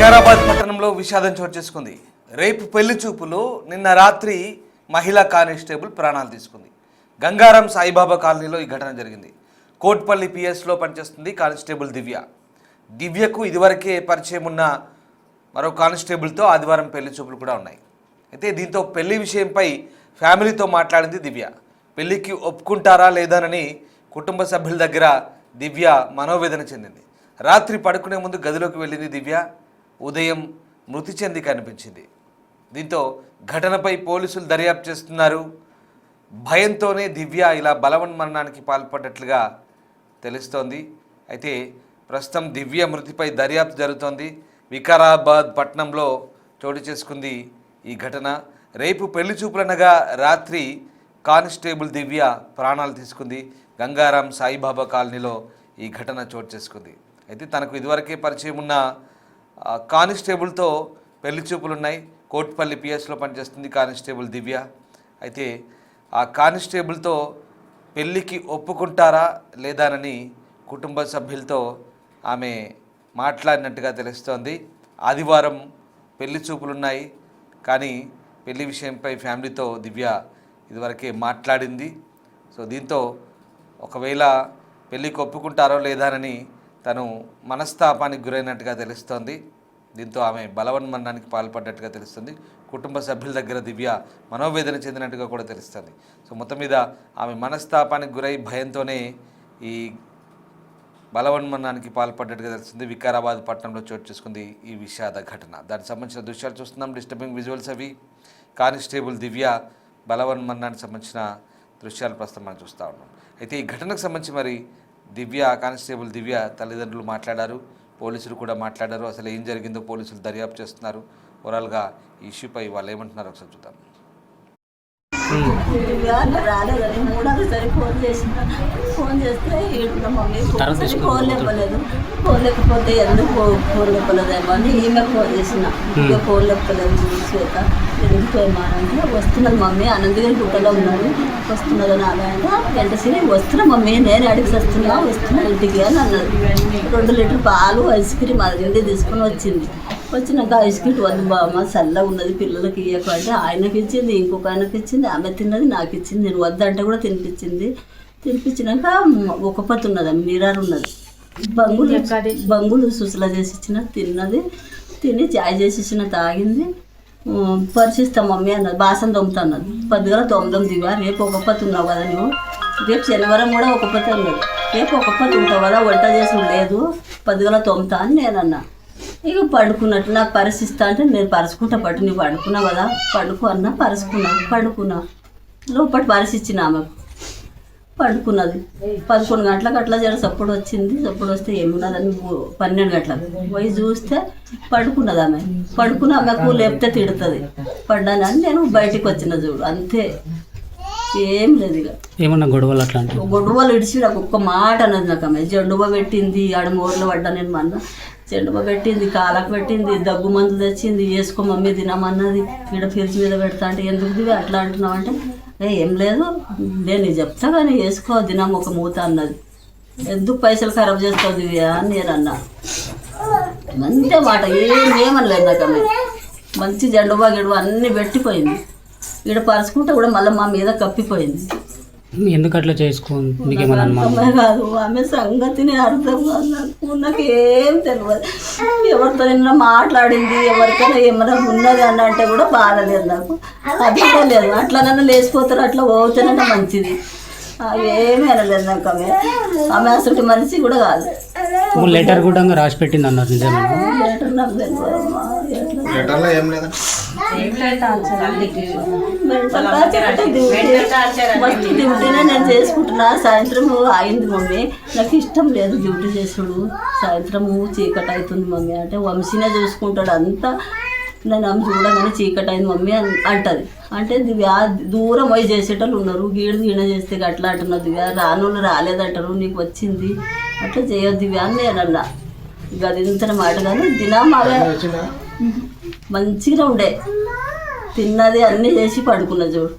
వికారాబాద్ పట్టణంలో విషాదం చోటు చేసుకుంది. రేపు పెళ్లి చూపులో నిన్న రాత్రి మహిళా కానిస్టేబుల్ ప్రాణాలు తీసుకుంది. గంగారం సాయిబాబా కాలనీలో ఈ ఘటన జరిగింది. కోట్పల్లి పిఎస్లో పనిచేస్తుంది కానిస్టేబుల్ దివ్యకు ఇదివరకే పరిచయం ఉన్న మరో కానిస్టేబుల్తో ఆదివారం పెళ్లి చూపులు కూడా ఉన్నాయి. అయితే దీంతో పెళ్లి విషయంపై ఫ్యామిలీతో మాట్లాడింది దివ్య. పెళ్లికి ఒప్పుకుంటారా లేదానని కుటుంబ సభ్యుల దగ్గర దివ్య మనోవేదన చెందింది. రాత్రి పడుకునే ముందు గదిలోకి వెళ్ళింది దివ్య. ఉదయం మృతి చెంది కనిపించింది. దీంతో ఘటనపై పోలీసులు దర్యాప్తు చేస్తున్నారు. భయంతోనే దివ్య ఇలా బలవన్మరణానికి పాల్పడ్డట్లుగా తెలుస్తోంది. అయితే ప్రస్తుతం దివ్య మృతిపై దర్యాప్తు జరుగుతోంది. వికారాబాద్ పట్టణంలో చోటు చేసుకుంది ఈ ఘటన. రేపు పెళ్లి చూపులనగా రాత్రి కానిస్టేబుల్ దివ్య ప్రాణాలు తీసుకుంది. గంగారాం సాయిబాబా కాలనీలో ఈ ఘటన చోటు చేసుకుంది. అయితే తనకు ఇదివరకే పరిచయం ఉన్న కానిస్టేబుల్తో పెళ్లి చూపులున్నాయి. కోట్పల్లి పిఎస్లో పనిచేస్తుంది కానిస్టేబుల్ దివ్య. అయితే ఆ కానిస్టేబుల్తో పెళ్ళికి ఒప్పుకుంటారా లేదానని కుటుంబ సభ్యులతో ఆమె మాట్లాడినట్టుగా తెలుస్తోంది. ఆదివారం పెళ్లి చూపులున్నాయి, కానీ పెళ్లి విషయంపై ఫ్యామిలీతో దివ్య ఇదివరకే మాట్లాడింది. సో దీంతో ఒకవేళ పెళ్ళికి ఒప్పుకుంటారో లేదానని తను మనస్తాపానికి గురైనట్టుగా తెలుస్తోంది. దీంతో ఆమె బలవన్మరణానికి పాల్పడ్డట్టుగా తెలుస్తుంది. కుటుంబ సభ్యుల దగ్గర దివ్య మనోవేదన చెందినట్టుగా కూడా తెలుస్తుంది. సో మొత్తం మీద ఆమె మనస్తాపానికి గురై భయంతోనే ఈ బలవన్మరణానికి పాల్పడ్డట్టుగా తెలుస్తుంది. వికారాబాద్ పట్టణంలో చోటు చేసుకుంది ఈ విషాద ఘటన. దానికి సంబంధించిన దృశ్యాలు చూస్తున్నాం. డిస్టర్బింగ్ విజువల్స్ అవి. కానిస్టేబుల్ దివ్య బలవన్మరణానికి సంబంధించిన దృశ్యాలు ప్రస్తుతం మనం చూస్తూ ఉన్నాం. అయితే ఈ ఘటనకు సంబంధించి మరి కానిస్టేబుల్ దివ్య తల్లిదండ్రులు మాట్లాడారు, పోలీసులు కూడా మాట్లాడారు. అసలు ఏం జరిగిందో పోలీసులు దర్యాప్తు చేస్తున్నారు. ఓవరాల్గా ఈ ఇష్యూపై వాళ్ళు ఏమంటున్నారో ఒకసారి చూద్దాం. రాలేదని మూడోసారి ఫోన్ చేస్తే మమ్మీ ఫోన్ లేపలేదు. ఫోన్ లేకపోతే ఎందుకు ఫోన్ లేపలేదేమో అని ఈమె ఫోన్ చేసిన. ఇక ఫోన్ లేపలేదు శ్వేత ఎందుకేమానంటే వస్తున్నది మమ్మీ అనంతగిరి గుట్టలో ఉన్నాడు వస్తున్నదని ఆమె వెంటనే వస్తున్నా మమ్మీ నేను అడిగి వస్తున్నా ఇంటికి అని అన్నది. 2 లీటర్ పాలు ఐస్ క్రీమ్ అది తీసుకొని వచ్చినాక ఐస్ క్రీమ్ వద్దు బామ్మ చల్లగా ఉన్నది పిల్లలకి ఇవ్వకు అంటే ఆయనకి ఇచ్చింది, ఇంకొక ఆయనకి ఇచ్చింది, ఆమె తిన్నది నాకు ఇచ్చింది. నేను వద్దంటే కూడా తినిపించినాక ఒక పత్తు ఉన్నది మీరారు ఉన్నది బంగులు సుసలా చేసి ఇచ్చిన తిని చాయ్ చేసి ఇచ్చిన తాగింది. పరిచిస్తాం మమ్మీ అన్నది. బాసం తొమ్ముతా అన్నది. 10 తొమ్మిది దివా రేపు ఒక పత్తు ఉన్నావు కదా నువ్వు, రేపు శనివారం కూడా ఒక పత్తు అన్నది. రేపు ఒక పత్తు ఉంటావు కదా వంట చేసి లేదు 10 తొమ్మితా అని నేనన్నా. ఇక పడుకున్నట్టు నాకు పరిస్థిస్తా అంటే నేను పరుచుకుంటా పట్టు నువ్వు పడుకున్నావు కదా పడుకో అన్నా పడుకున్నా లోపటి పరిస్థిచ్చిన ఆమెకు పడుకున్నది. 11 గంటలకు అట్లా జర సప్పుడు వచ్చింది. సప్పుడు వస్తే ఏమున్నదని 12 గంటలకు పోయి చూస్తే పడుకున్నది ఆమె. ఆమెకు లేపితే తిడుతుంది పడ్డానని నేను బయటికి వచ్చిన చూడు అంతే, ఏం లేదు. ఇక ఏమన్నా గొడవలు ఇడిచి నాకు ఒక్క మాట అన్నది. నాకు ఆమె జెండుబ పెట్టింది, ఆడ మోర్లు పడ్డా నేను మొన్న జెండుబ పెట్టింది, కాలకు పెట్టింది, దగ్గు మందు తెచ్చింది, వేసుకో మమ్మీ తినమన్నది. ఇక్కడ ఫ్రిడ్జ్ మీద పెడతా అంటే ఎందుకు దివి అట్లా అంటున్నావు అంటే ఏం లేదు నేను చెప్తా కానీ వేసుకో తినమ్మ ఒక మూత అన్నది. ఎందుకు పైసలు ఖరాబ్ చేస్తావు దివ్య అని నేను అన్నా. అంతే మాట ఏమనలేదు నాకు ఆమె. మంచి జెండుబా గిడుబా అన్నీ పెట్టిపోయింది. ఇక్కడ పరుచుకుంటే కూడా మళ్ళీ మా మీద కప్పిపోయింది. ఎందుకు అట్లా చేసుకో కాదు ఆమె సంగతి నేను అర్థం కాదు. నాకు ఏం తెలియదు. ఎవరితో నిన్న మాట్లాడింది ఎవరికైనా ఏమైనా ఉన్నది అని అంటే కూడా బాధలేదు నాకు. అది లేదు అట్లానన్నా లేచిపోతారు అట్లా పోతేనన్నా మంచిది. ఏమీ అనలేదు నాకు ఆమె అసలు మనిషి కూడా కాదు. లెటర్ కూడా రాసి పెట్టింది అన్నారు. లెటర్ నాకు తెలియదు. ఫస్ట్ డ్యూటీనే నేను చేసుకుంటున్నా. సాయంత్రం అయింది మమ్మీ నాకు ఇష్టం లేదు డ్యూటీ చేసుడు. సాయంత్రము చీకటి అవుతుంది మమ్మీ అంటే వంశీనే చూసుకుంటాడు అంతా. నేను ఆమె చూడగానే చీకటి అయింది మమ్మీ అంటది. అంటే దివ్య దూరం పోయి చేసేటోళ్ళు ఉన్నారు. గీడ చేస్తే అట్లా అంటున్నారు. దివ్య రానోళ్ళు రాలేదంటారు, నీకు వచ్చింది అట్లా చేయొద్దు దివ్య అని నేనన్నా. ఇక అది ఇంత మాట కానీ దినం అవే మంచిగా ఉండే తిన్నది అన్నీ చేసి పడుకున్నా చూడు.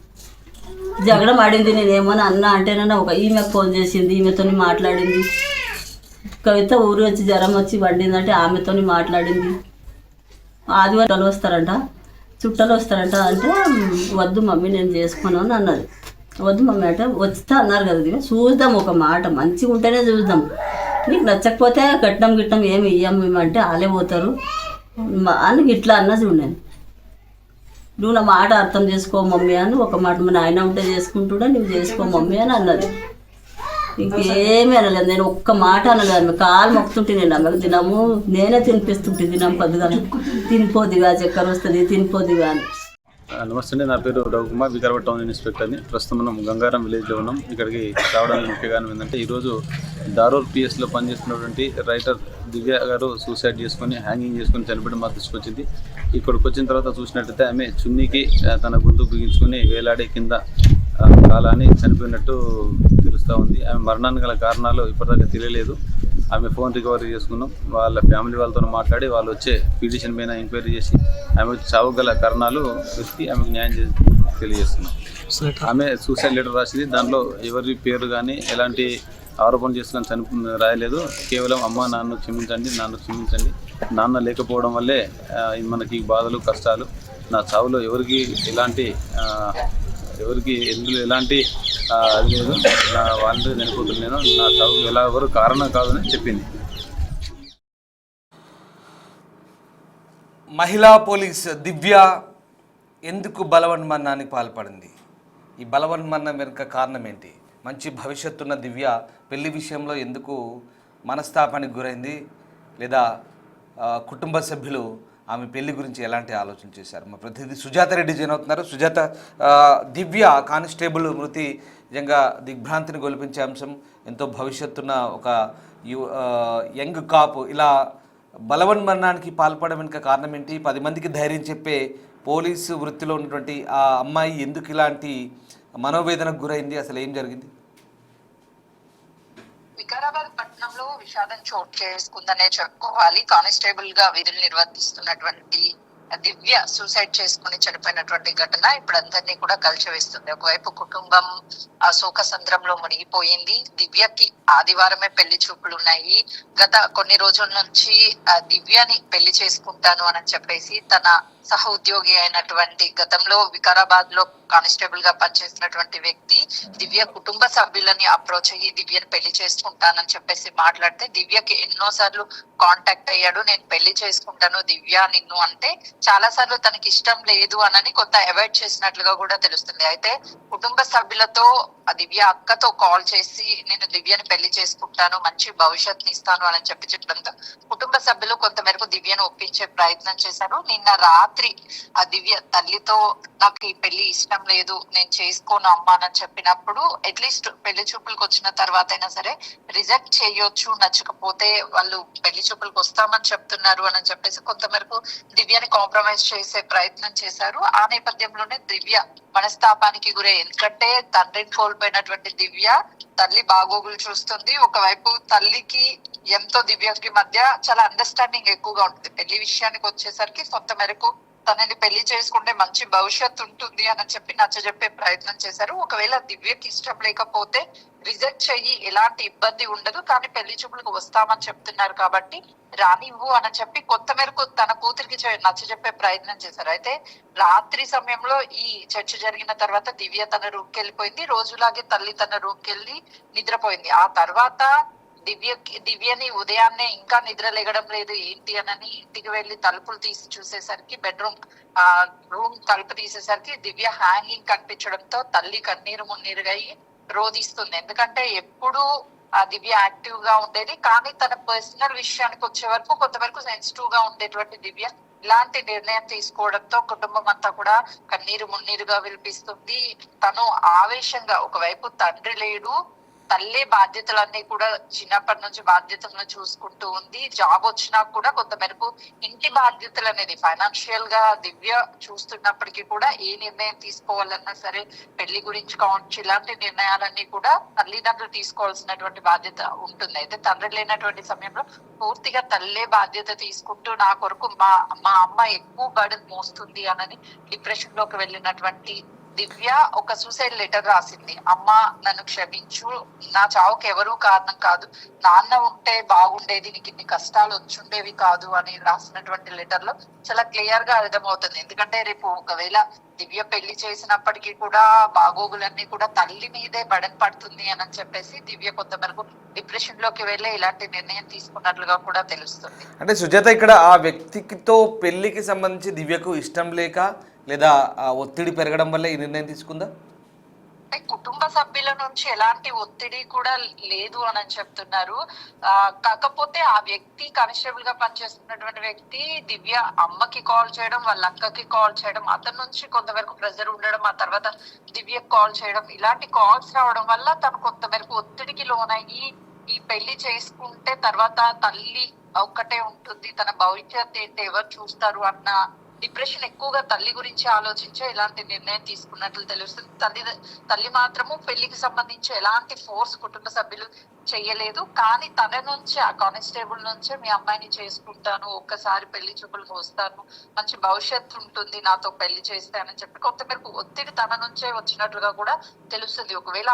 జగడం ఆడింది. నేనేమని అన్నా అంటేనన్నా ఈమెకు ఫోన్ చేసింది, ఈమెతో మాట్లాడింది. కవిత ఊరు వచ్చి జ్వరం వచ్చి వండిందంటే ఆమెతో మాట్లాడింది. ఆదివారాలు వస్తారంట, చుట్టాలు వస్తారంట అంటే వద్దు మమ్మీ నేను చేసుకోను అని అన్నది. వద్దు మమ్మీ అంటే వస్తా అన్నారు కదా, దివ్య చూద్దాం ఒక మాట మంచిగా ఉంటేనే చూద్దాం, నీకు నచ్చకపోతే కట్నం గిట్నం ఏమి ఇయ్యం మేము అంటే వాళ్ళే పోతారు అని ఇట్లా అన్న చూడండి. నువ్వు నా మాట అర్థం చేసుకో మమ్మీ అని ఒక మాట, మా నాయన ఉంటే చేసుకుంటుండే నువ్వు చేసుకో మమ్మీ అని అన్నది. ఇంకేమీ అనలేదు, నేను ఒక్క మాట అనలేదు. కాలు మొక్కుతుంటే నేను ఆమెకు తినము, నేనే తినిపిస్తుంటే తినము పొద్దుగా, తినిపోదిగా చక్కెర వస్తుంది తినిపోదిగా అని. నమస్తే అండి, నా పేరు రఘుకుమార్, వికారాబాద్ టౌన్ ఇన్స్పెక్టర్ని. ప్రస్తుతం మనం గంగారం విలేజ్లో ఉన్నాం. ఇక్కడికి రావడానికి ముఖ్య కారణం ఏంటంటే ఈరోజు దారూర్ పిఎస్లో పనిచేస్తున్నటువంటి రైటర్ దివ్య గారు సూసైడ్ చేసుకొని హ్యాంగింగ్ చేసుకొని చనిపోవడం మాకు తీసుకొచ్చింది. ఇక్కడికి వచ్చిన తర్వాత చూసినట్టయితే ఆమె చున్నీకి తన గొంతు బిగించుకొని వేలాడే కింద కాలాన్ని చనిపోయినట్టు తెలుస్తూ ఉంది. ఆమె మరణానికి గల కారణాలు ఇప్పటిదాకా తెలియలేదు. ఆమె ఫోన్ రికవరీ చేసుకున్నాం, వాళ్ళ ఫ్యామిలీ వాళ్ళతో మాట్లాడి వాళ్ళు వచ్చే పిటిషన్ పైన ఎంక్వైరీ చేసి ఆమె చావు గల కారణాలు వెతికి ఆమెకు న్యాయం తెలియజేస్తున్నాం. ఆమె సూసైడ్ లెటర్ రాసింది, దాంట్లో ఎవరి పేరు కానీ ఎలాంటి ఆరోపణ చేసుకొని రాయలేదు. కేవలం అమ్మ నాన్న క్షమించండి, నాన్న లేకపోవడం వల్లే మనకి బాధలు కష్టాలు, నా చావులో ఎవరికి ఎందులో ఎలాంటి అది లేదు, నా వాళ్ళని చనిపోతున్నాను, నా చావు ఎవరు కారణం కాదని చెప్పింది. మహిళా పోలీస్ దివ్య ఎందుకు బలవన్మరణానికి పాల్పడింది? ఈ బలవన్మరణం వెనుక కారణం ఏంటి? మంచి భవిష్యత్తున్న దివ్య పెళ్లి విషయంలో ఎందుకు మనస్తాపానికి గురైంది? లేదా కుటుంబ సభ్యులు ఆమె పెళ్లి గురించి ఎలాంటి ఆలోచన చేశారు? మా ప్రతినిధి సుజాత రెడ్డి జాయిన్ అవుతున్నారు. సుజాత, దివ్య కానిస్టేబుల్ మృతి నిజంగా దిగ్భ్రాంతిని గొలిపించే అంశం. ఎంతో భవిష్యత్తున్న ఒక యంగ్ కాప్ ఇలా బలవన్మరణానికి పాల్పడడం వెనుక కారణం ఏంటి? 10 మందికి ధైర్యం చెప్పే పోలీసు వృత్తిలో ఉన్నటువంటి ఆ అమ్మాయి ఎందుకు ఇలాంటి మనోవేదనకు గురైంది? అసలు ఏం జరిగింది? వికారాబాద్ పట్టణంలో విషాదం చోటు చేసుకుందనే చెప్పుకోవాలి. కానిస్టేబుల్ గా విధులు నిర్వర్తిస్తున్నటువంటి దివ్య సూసైడ్ చేసుకుని చనిపోయినటువంటి ఘటన ఇప్పుడు అందరినీ కూడా కలిచివేస్తుంది. ఒకవైపు కుటుంబం శోక సంద్రంలో మునిగిపోయింది. దివ్యకి ఆదివారమే పెళ్లి చూపులు ఉన్నాయి. గత కొన్ని రోజుల నుంచి దివ్యని పెళ్లి చేసుకుంటాను అని చెప్పేసి తన సహ ఉద్యోగి అయినటువంటి గతంలో వికారాబాద్ లో కానిస్టేబుల్ గా పనిచేసినటువంటి వ్యక్తి దివ్య కుటుంబ సభ్యులని అప్రోచ్ అయ్యి దివ్యని పెళ్లి చేసుకుంటానని చెప్పేసి మాట్లాడితే దివ్యకి ఎన్నోసార్లు కాంటాక్ట్ అయ్యాడు. నేను పెళ్లి చేసుకుంటాను దివ్య నిన్ను అంటే చాలా సార్లు తనకి ఇష్టం లేదు అని కొంత అవాయిడ్ చేసినట్లుగా కూడా తెలుస్తుంది. అయితే కుటుంబ సభ్యులతో దివ్య అక్కతో కాల్ చేసి నేను దివ్యని పెళ్లి చేసుకుంటాను, మంచి భవిష్యత్తుని ఇస్తాను అని చెప్పడంతో కుటుంబ సభ్యులు కొంతమేరకు దివ్యను ఒప్పించే ప్రయత్నం చేశారు. నిన్న రాత్రి ఆ దివ్య తల్లితో నాకు ఈ పెళ్లి ఇష్టం లేదు, నేను చేసుకోను అమ్మా అని చెప్పినప్పుడు అట్లీస్ట్ పెళ్లి చూపులకు వచ్చిన తర్వాత అయినా సరే రిజెక్ట్ చేయొచ్చు, నచ్చకపోతే వాళ్ళు పెళ్లి చూపులకు వస్తామని చెప్తున్నారు అని చెప్పేసి కొంతమేరకు దివ్యని కాంప్రమైజ్ చేసే ప్రయత్నం చేశారు. ఆ నేపథ్యంలోనే దివ్య మనస్తాపానికి గురే. ఎందుకంటే తండ్రిని కోల్పోయినటువంటి దివ్య తల్లి బాగోగులు చూస్తుంది. ఒకవైపు తల్లికి ఎంతో దివ్యకి మధ్య చాలా అండర్స్టాండింగ్ ఎక్కువగా ఉంటుంది. పెళ్లి విషయానికి వచ్చేసరికి కొంత మేరకు తనని పెళ్లి చేసుకుంటే మంచి భవిష్యత్తు ఉంటుంది అని చెప్పి నచ్చజెప్పే ప్రయత్నం చేశారు. ఒకవేళ దివ్యకి ఇష్టం లేకపోతే రిజెక్ట్ చెయ్యి, ఎలాంటి ఇబ్బంది ఉండదు, కానీ పెళ్లి చూపులకు వస్తామని చెప్తున్నారు కాబట్టి రానివ్వు అని చెప్పి కొంత మేరకు తన కూతురికి నచ్చజెప్పే ప్రయత్నం చేశారు. అయితే రాత్రి సమయంలో ఈ చర్చ జరిగిన తర్వాత దివ్య తన రూమ్ కి వెళ్ళిపోయింది. రోజులాగే తల్లి తన రూమ్ కి వెళ్ళి నిద్రపోయింది. ఆ తర్వాత దివ్యని ఉదయాన్నే ఇంకా నిద్ర లేగడం లేదు ఏంటి అని ఇంటికి వెళ్లి తలుపులు తీసి చూసేసరికి బెడ్రూమ్ రూమ్ తలుపు తీసేసరికి దివ్య హ్యాంగింగ్ కనిపించడంతో తల్లి కన్నీరు మున్నీరుగా రోధిస్తుంది. ఎందుకంటే ఎప్పుడు ఆ దివ్య యాక్టివ్ గా ఉండేది, కానీ తన పర్సనల్ విషయానికి వచ్చే వరకు కొంతవరకు సెన్సిటివ్ గా ఉండేటువంటి దివ్య ఇలాంటి నిర్ణయం తీసుకోవడంతో కుటుంబం అంతా కూడా కన్నీరు మున్నీరుగా వినిపిస్తుంది. తను ఆవేశంగా, ఒకవైపు తండ్రి లేడు, తల్లి బాధ్యతలన్నీ కూడా చిన్నప్పటి నుంచి బాధ్యతలను చూసుకుంటూ ఉంది. జాబ్ వచ్చినా కూడా కొంత మేరకు ఇంటి బాధ్యతలు అనేది ఫైనాన్షియల్ గా దివ్య చూస్తున్నప్పటికీ కూడా ఏ నిర్ణయం తీసుకోవాలన్నా సరే పెళ్లి గురించి కావచ్చు, ఇలాంటి నిర్ణయాలన్నీ కూడా తల్లిదండ్రులు తీసుకోవాల్సినటువంటి బాధ్యత ఉంటుంది. అయితే తండ్రి లేనటువంటి సమయంలో పూర్తిగా తల్లే బాధ్యత తీసుకుంటూ నా కొరకు మా అమ్మ ఎక్కువ బర్డెన్ మోస్తుంది అని డిప్రెషన్ లోకి వెళ్ళినటువంటి దివ్య ఒక సూసైడ్ లెటర్ రాసింది. అమ్మ నన్ను క్షమించు, నా చావుకి ఎవరూ కారణం కాదు, నాన్న ఉంటే బాగుండేది, నీకు ఇన్ని కష్టాలు వచ్చుండేవి కాదు అని రాసినటువంటి లెటర్ లో చాలా క్లియర్ గా అర్థమవుతుంది. ఎందుకంటే రేపు ఒకవేళ దివ్య పెళ్లి చేసినప్పటికీ కూడా బాగోగులన్నీ కూడా తల్లి మీదే బడన్ పడుతుంది అని చెప్పేసి దివ్య కొంతవరకు డిప్రెషన్ లోకి వెళ్ళి ఇలాంటి నిర్ణయం తీసుకున్నట్లుగా కూడా తెలుస్తుంది. అంటే సుజాత, ఇక్కడ ఆ వ్యక్తితో పెళ్లికి సంబంధించి దివ్యకు ఇష్టం లేక లేదా ఆ ఒత్తిడి పెరగడం వల్ల ఈ నిర్ణయం తీసుకుందా? కుటుంబ సభ్యుల నుంచి ఎలాంటి ఒత్తిడి కూడా లేదు అని చెప్తున్నారు. కాకపోతే ఆ వ్యక్తి కానిస్టేబుల్ గా పనిచేస్తున్నటువంటి వ్యక్తి దివ్య అమ్మకి కాల్ చేయడం, వాళ్ళ అక్కకి కాల్ చేయడం, అతని నుంచి కొంతవరకు ప్రెజర్ ఉండడం, ఆ తర్వాత దివ్య కాల్ చేయడం, ఇలాంటి కాల్స్ రావడం వల్ల తను కొంతవరకు ఒత్తిడికి లోనయ్యి ఈ పెళ్లి చేసుకుంటే తర్వాత తల్లి ఒక్కటే ఉంటుంది, తన భవిష్యత్ ఏంటి, ఎవరు చూస్తారు అన్న డిప్రెషన్ ఎక్కువగా తల్లి గురించి ఆలోచించే ఇలాంటి నిర్ణయం తీసుకున్నట్లు తెలుస్తుంది. తల్లి మాత్రము పెళ్లికి సంబంధించి ఎలాంటి ఫోర్స్ కుటుంబ సభ్యులు చెయ్యలేదు. కానీ తన నుంచి, ఆ కానిస్టేబుల్ నుంచే మీ అమ్మాయిని చేసుకుంటాను, ఒక్కసారి పెళ్లి చూపులకు వస్తాను, మంచి భవిష్యత్తు ఉంటుంది నాతో పెళ్లి చేస్తే అని చెప్పి కొంతమేరకు ఒత్తిడి తన నుంచే వచ్చినట్లుగా కూడా తెలుస్తుంది. ఒకవేళ